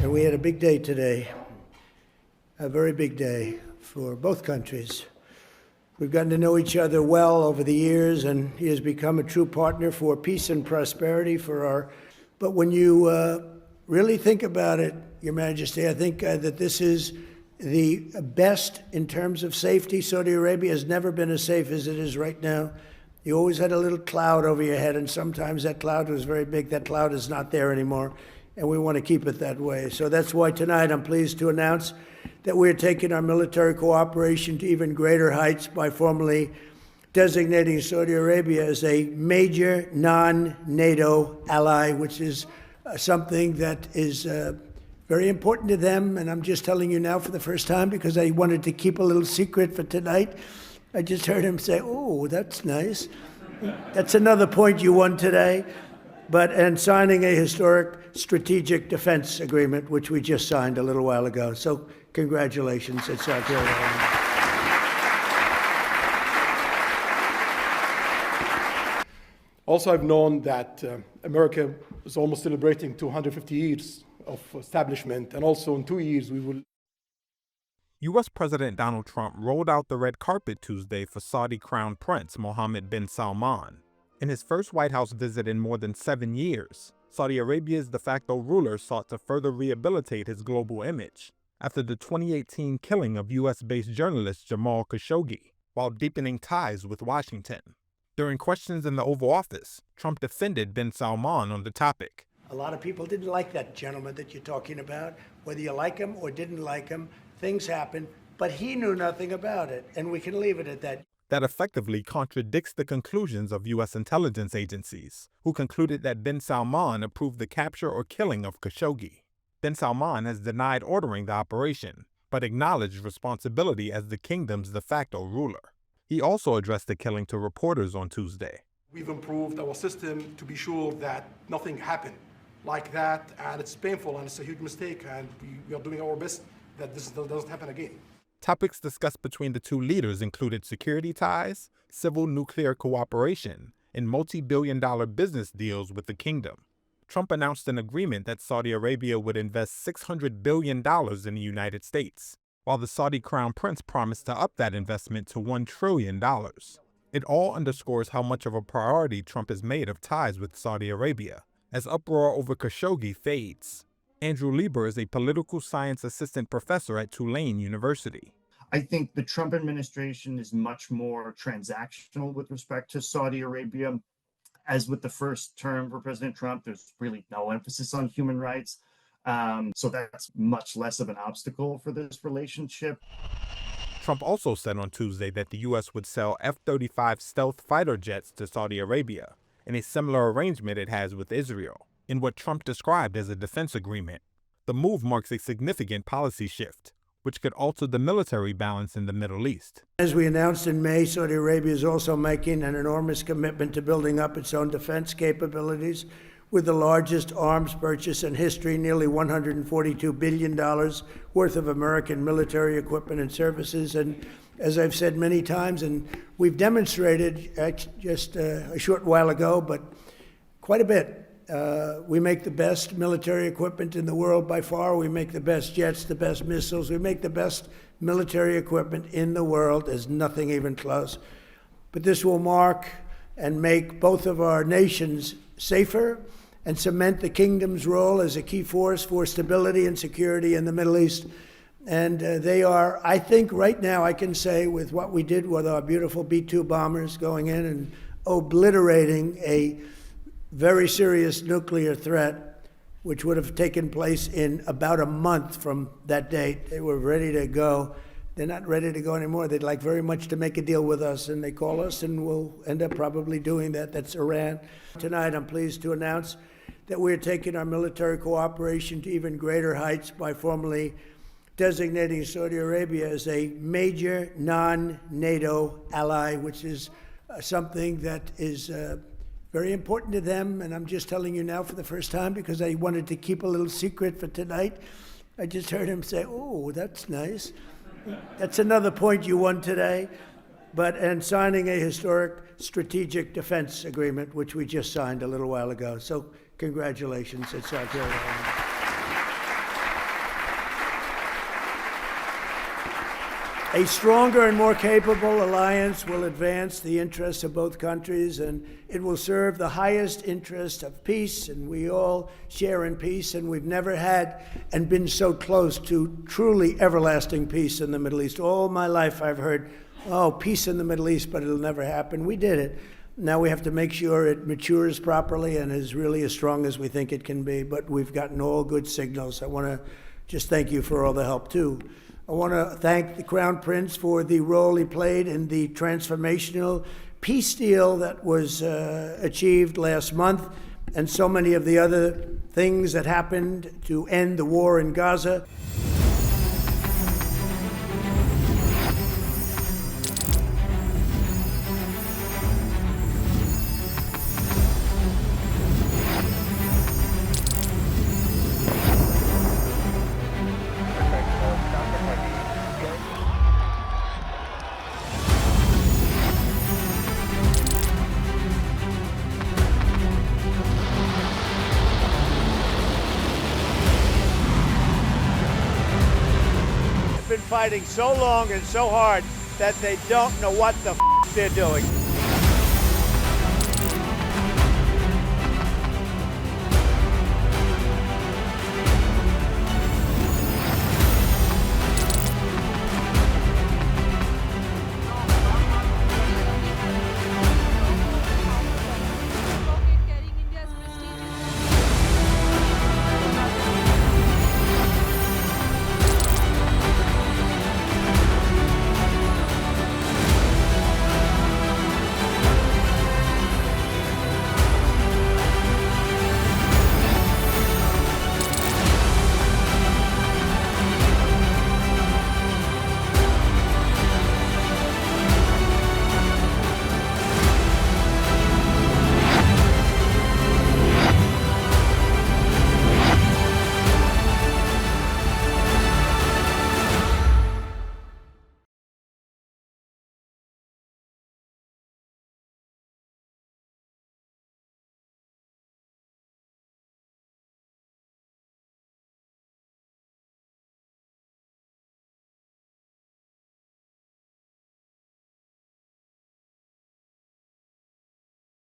And we had a big day today, a very big day for both countries. We've gotten to know each other well over the years, and he has become a true partner for peace and prosperity for our. But when you really think about it, Your Majesty, I think that this is the best in terms of safety. Saudi Arabia has never been as safe as it is right now. You always had a little cloud over your head, and sometimes that cloud was very big. That cloud is not there anymore, and we want to keep it that way. So that's why tonight I'm pleased to announce that we're taking our military cooperation to even greater heights by formally designating Saudi Arabia as a major non-NATO ally, which is something that is very important to them. And I'm just telling you now for the first time because I wanted to keep a little secret for tonight. I just heard him say, "Oh, that's nice." That's another point you won today. And signing a historic strategic defense agreement, which we just signed a little while ago. So congratulations. It's our great honor. Also, I've known that America is almost celebrating 250 years of establishment, and also in 2 years we will. U.S. President Donald Trump rolled out the red carpet Tuesday for Saudi Crown Prince Mohammed bin Salman. In his first White House visit in more than 7 years, Saudi Arabia's de facto ruler sought to further rehabilitate his global image after the 2018 killing of U.S.-based journalist Jamal Khashoggi, while deepening ties with Washington. During questions in the Oval Office, Trump defended bin Salman on the topic. A lot of people didn't like that gentleman that you're talking about. Whether you like him or didn't like him, things happen, but he knew nothing about it, and we can leave it at that. That effectively contradicts the conclusions of U.S. intelligence agencies, who concluded that bin Salman approved the capture or killing of Khashoggi. Bin Salman has denied ordering the operation, but acknowledged responsibility as the kingdom's de facto ruler. He also addressed the killing to reporters on Tuesday. We've improved our system to be sure that nothing happened like that, and it's painful and it's a huge mistake, and we are doing our best that this doesn't happen again. Topics discussed between the two leaders included security ties, civil nuclear cooperation, and multi-billion-dollar business deals with the kingdom. Trump announced an agreement that Saudi Arabia would invest $600 billion in the United States, while the Saudi Crown Prince promised to up that investment to $1 trillion. It all underscores how much of a priority Trump has made of ties with Saudi Arabia, as uproar over Khashoggi fades. Andrew Lieber is a political science assistant professor at Tulane University. I think the Trump administration is much more transactional with respect to Saudi Arabia. As with the first term for President Trump, there's really no emphasis on human rights. So that's much less of an obstacle for this relationship. Trump also said on Tuesday that the U.S. would sell F-35 stealth fighter jets to Saudi Arabia, in a similar arrangement it has with Israel, in what Trump described as a defense agreement. The move marks a significant policy shift, which could alter the military balance in the Middle East. As we announced in May, Saudi Arabia is also making an enormous commitment to building up its own defense capabilities with the largest arms purchase in history, nearly $142 billion worth of American military equipment and services. And as I've said many times, and we've demonstrated just a short while ago, but quite a bit, we make the best military equipment in the world by far. We make the best jets, the best missiles. We make the best military equipment in the world. There's nothing even close. But this will mark and make both of our nations safer and cement the kingdom's role as a key force for stability and security in the Middle East. And they are, I think right now, I can say with what we did with our beautiful B-2 bombers going in and obliterating a very serious nuclear threat, which would have taken place in about a month from that date. They were ready to go. They're not ready to go anymore. They'd like very much to make a deal with us, and they call us, and we'll end up probably doing that. That's Iran. Tonight, I'm pleased to announce that we're taking our military cooperation to even greater heights by formally designating Saudi Arabia as a major non-NATO ally, which is something that is very important to them. And I'm just telling you now for the first time because I wanted to keep a little secret for tonight. I just heard him say, "Oh, that's nice." That's another point you won today. And signing a historic strategic defense agreement, which we just signed a little while ago. So congratulations. It's our great honor. A stronger and more capable alliance will advance the interests of both countries, and it will serve the highest interest of peace, and we all share in peace, and we've never had and been so close to truly everlasting peace in the Middle East. All my life I've heard, oh, peace in the Middle East, but it'll never happen. We did it. Now we have to make sure it matures properly and is really as strong as we think it can be, but we've gotten all good signals. I want to just thank you for all the help, too. I want to thank the Crown Prince for the role he played in the transformational peace deal that was achieved last month, and so many of the other things that happened to end the war in Gaza. Been fighting so long and so hard that they don't know what the they're doing.